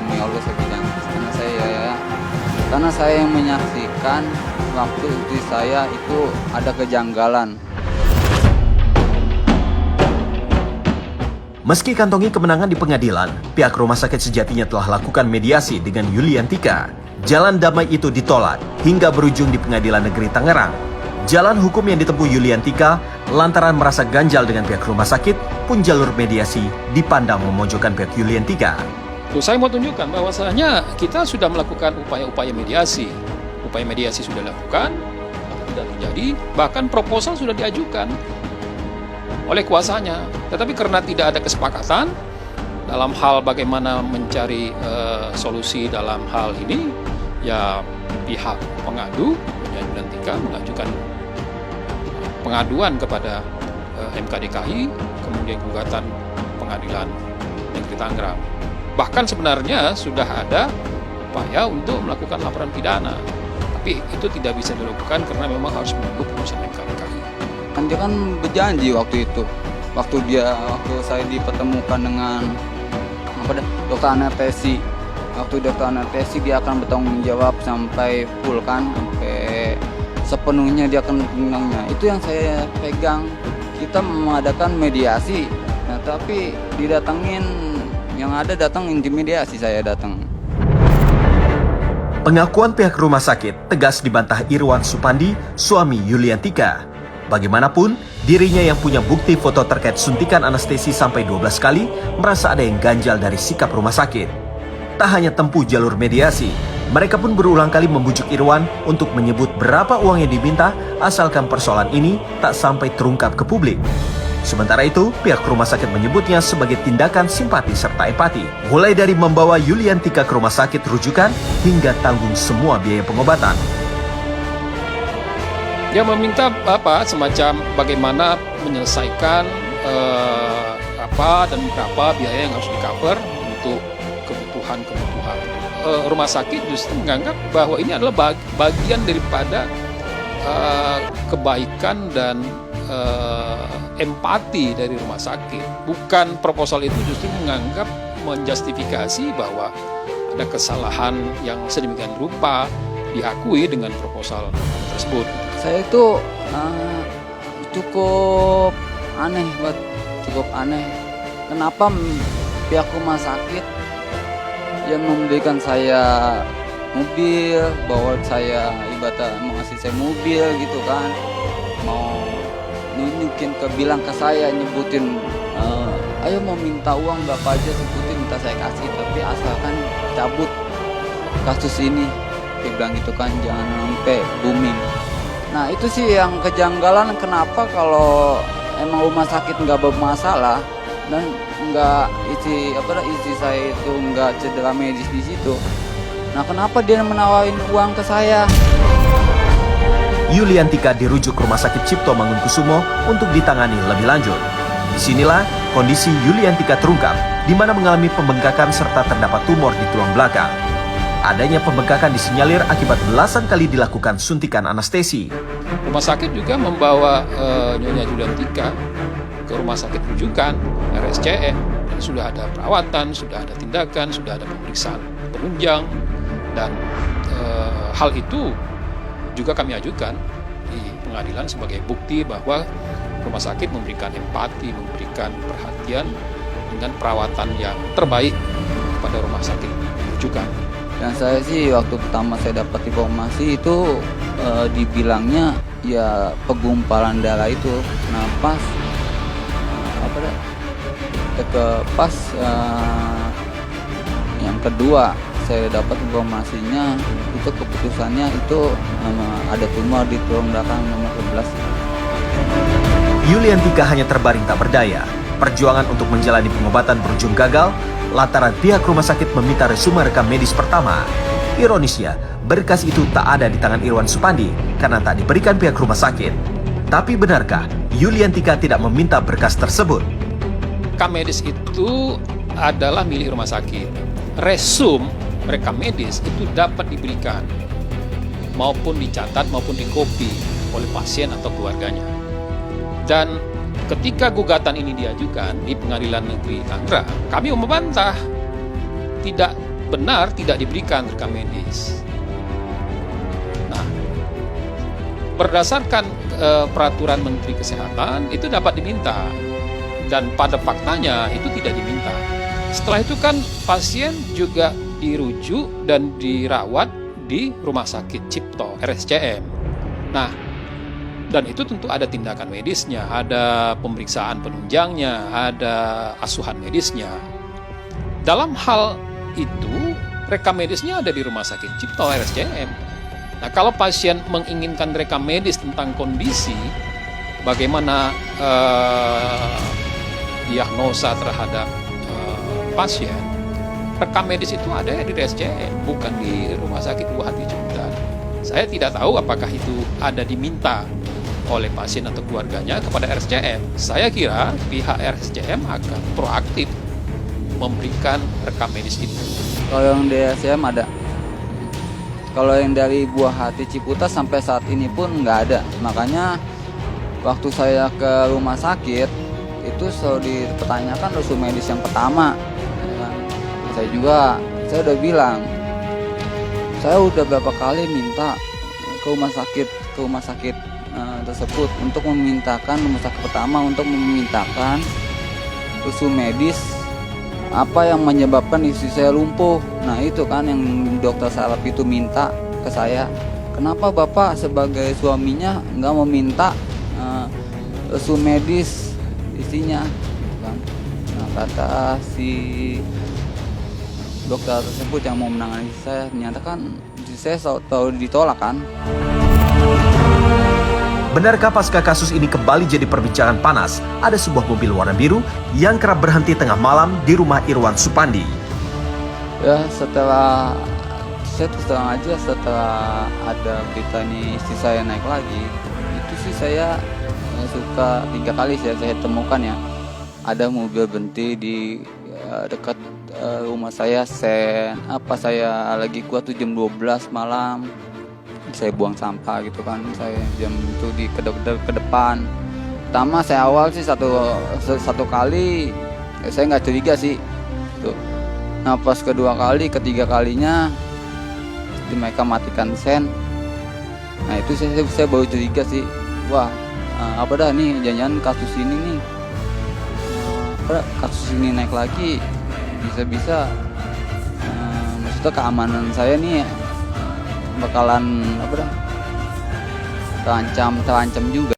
demi Allah saya bilang, karena saya yang menyaksikan waktu istri saya itu ada kejanggalan. Meski kantongi kemenangan di pengadilan, pihak rumah sakit sejatinya telah lakukan mediasi dengan Yuliantika. Jalan damai itu ditolak hingga berujung di Pengadilan Negeri Tangerang. Jalan hukum yang ditempuh Yuliantika lantaran merasa ganjal dengan pihak rumah sakit pun jalur mediasi dipandang memojokkan pihak Yuliantika. Saya mau tunjukkan bahwasanya kita sudah melakukan upaya-upaya mediasi. Upaya mediasi sudah dilakukan, tidak terjadi, bahkan proposal sudah diajukan oleh kuasanya. Tetapi karena tidak ada kesepakatan dalam hal bagaimana mencari solusi dalam hal ini, ya pihak pengadu, Yuliantika mengajukan pengaduan kepada MK DKI, kemudian gugatan Pengadilan Negeri Tangerang. Bahkan sebenarnya sudah ada upaya untuk melakukan laporan pidana, tapi itu tidak bisa dilakukan karena memang harus menunggu putusan MK DKI. Dia kan berjanji waktu itu, waktu saya dipertemukan dengan dokter anestesi. Waktu dokter anestesi dia akan bertanggung jawab sampai full kan, sampai sepenuhnya dia akan menangnya. Itu yang saya pegang. Kita mengadakan mediasi, nah tapi didatengin, yang ada datang intimidasi saya datang. Pengakuan pihak rumah sakit tegas dibantah Irwan Supandi, suami Yuliantika. Bagaimanapun, dirinya yang punya bukti foto terkait suntikan anestesi sampai 12 kali merasa ada yang ganjal dari sikap rumah sakit. Tak hanya tempuh jalur mediasi, mereka pun berulang kali membujuk Irwan untuk menyebut berapa uang yang diminta asalkan persoalan ini tak sampai terungkap ke publik. Sementara itu, pihak rumah sakit menyebutnya sebagai tindakan simpati serta empati. Mulai dari membawa Yuliantika ke rumah sakit rujukan hingga tanggung semua biaya pengobatan. Dia meminta semacam bagaimana menyelesaikan dan berapa biaya yang harus di-cover untuk kebutuhan. Rumah sakit justru menganggap bahwa ini adalah bagian daripada kebaikan dan empati dari rumah sakit. Bukan proposal itu justru menganggap menjustifikasi bahwa ada kesalahan yang sedemikian rupa diakui dengan proposal tersebut. Saya itu cukup aneh. Kenapa pihak rumah sakit yang memberikan saya mobil, bawa saya ibadah mengasih saya mobil gitu kan, mau nunjukin bilang ke saya, nyebutin ayo mau minta uang berapa aja sebutin, minta saya kasih, tapi asalkan cabut kasus ini, dia bilang gitu kan, jangan sampai booming. Nah itu sih yang kejanggalan, kenapa kalau emang rumah sakit nggak bermasalah dan nggak isi saya itu nggak cedera medis di situ, nah kenapa dia menawarin uang ke saya? Yuliantika dirujuk ke Rumah Sakit Cipto Mangunkusumo untuk ditangani lebih lanjut. Disinilah kondisi Yuliantika terungkap, di mana mengalami pembengkakan serta terdapat tumor di tulang belakang. Adanya pembengkakan disinyalir akibat belasan kali dilakukan suntikan anestesi. Rumah sakit juga membawa Nyonya Yuliantika ke rumah sakit rujukan RSCM, dan sudah ada perawatan, sudah ada tindakan, sudah ada pemeriksaan penunjang, dan hal itu juga kami ajukan di pengadilan sebagai bukti bahwa rumah sakit memberikan empati, memberikan perhatian dengan perawatan yang terbaik kepada rumah sakit rujukan. Dan saya sih waktu pertama saya dapat informasi itu dibilangnya ya pegumpalan darah itu. Nah pas yang kedua saya dapat informasinya itu keputusannya itu ada tumor di tulang belakang nomor 11. Yuliantika hanya terbaring tak berdaya. Perjuangan untuk menjalani pengobatan berujung gagal lantaran pihak rumah sakit meminta resume rekam medis pertama. Ironisnya, berkas itu tak ada di tangan Irwan Supandi karena tak diberikan pihak rumah sakit. Tapi benarkah Yuliantika tidak meminta berkas tersebut? Rekam medis itu adalah milik rumah sakit. Resume rekam medis itu dapat diberikan maupun dicatat maupun dikopi oleh pasien atau keluarganya. Dan ketika gugatan ini diajukan di Pengadilan Negeri Tangerang, kami membantah tidak benar tidak diberikan rekam medis. Nah, berdasarkan peraturan Menteri Kesehatan itu dapat diminta, dan pada faktanya itu tidak diminta. Setelah itu kan pasien juga dirujuk dan dirawat di Rumah Sakit Cipto RSCM. Nah, dan itu tentu ada tindakan medisnya, ada pemeriksaan penunjangnya, ada asuhan medisnya. Dalam hal itu, rekam medisnya ada di Rumah Sakit Cipto RSCM. Nah, kalau pasien menginginkan rekam medis tentang kondisi, bagaimana diagnosa terhadap pasien, rekam medis itu ada di RSCM, bukan di Rumah Sakit Buah Hati Ciputat. Saya tidak tahu apakah itu ada diminta oleh pasien atau keluarganya kepada RSCM. Saya kira pihak RSCM akan proaktif memberikan rekam medis itu. Kalau yang di RSCM ada. Kalau yang dari Buah Hati Ciputat sampai saat ini pun nggak ada. Makanya waktu saya ke rumah sakit itu selalu dipertanyakan resume medis yang pertama. Saya udah bilang, saya udah berapa kali minta ke rumah sakit tersebut untuk memintakan rumah sakit pertama untuk memintakan resume medis apa yang menyebabkan istri saya lumpuh. Nah itu kan yang dokter saraf itu minta ke saya. Kenapa bapak sebagai suaminya nggak meminta resume medis istrinya? Kan? Nah kata si dokter tersebut yang mau menangani saya, ternyata kan saya selalu ditolak kan. Benarkah pasca kasus ini kembali jadi perbincangan panas? Ada sebuah mobil warna biru yang kerap berhenti tengah malam di rumah Irwan Supandi. Ya setelah saya terus terang aja, setelah ada berita ini istri saya naik lagi, itu sih saya suka 3 kali saya temukan ya, ada mobil berhenti di dekat rumah saya. Saya lagi kuat tuh jam 12 malam, saya buang sampah gitu kan, saya jam itu di ke depan. Pertama saya awal sih satu kali saya nggak curiga sih tuh. Nah pas ketiga kalinya mereka matikan sen. Nah itu saya baru curiga sih, wah apa dah nih, jangan-jangan kasus ini nih kasus ini naik lagi, bisa-bisa maksudnya keamanan saya nih bakalan terancam juga.